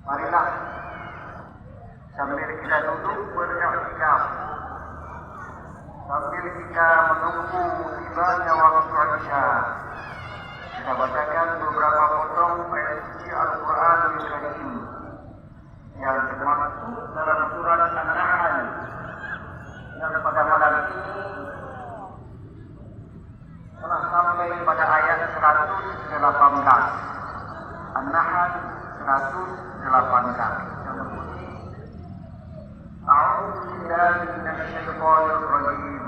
Marilah sambil kita duduk beriktikaf, sambil kita menunggu tibanya waktu Isya, kita bacakan beberapa potong ayat suci Al-Quranul Karim yang termasuk dalam surat An-Nahl yang pada malam ini telah sampai pada ayat 118. An-Nahl 118 yang berbunyi, A'udzu billahi minasyaitonir rajim.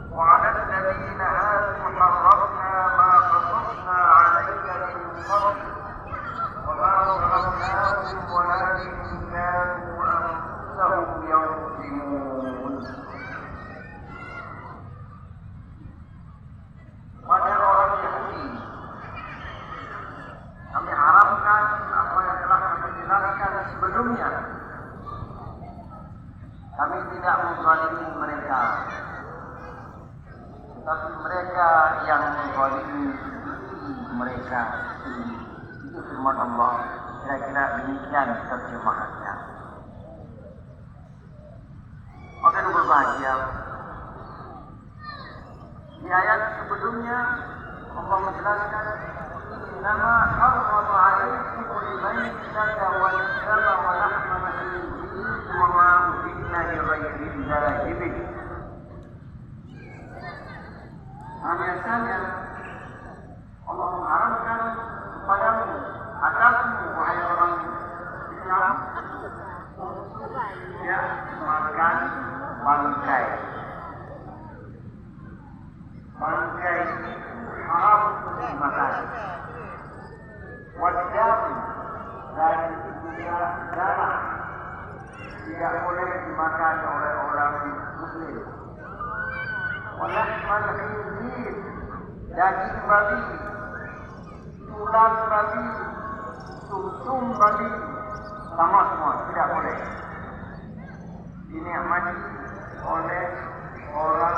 Wa 'alal ladzina hadu harramna ma qasasna 'alaika min qabl wa ma zalamnahum walakin kanu anfusahum yadhlimun. Pada orang Yahudi kami haramkan apa yang telah kami jelaskan sebelumnya. Kami tidak menzalimi mereka, tetapi mereka yang menzalimi mereka. Itu firman Allah. Kira-kira demikian terjemahannya. Maka berbahagia. Di ayat sebelumnya Allah menjelaskan, Innama harrama 'alaikumul maitata wad dama wa lahmal khinzir wa ma uhilla li ghairillahi bih. Biasanya Allah mengharamkan kepadamu, atasmu wahai orang Islam, ya, makan bangkai. Bangkai haram dimakan. Wajib dan juga darah tidak boleh dimakan oleh orang Muslim. Walahmal khinzir, daging babi, tulang babi, sumsum babi, sama semua tidak boleh dinikmati oleh orang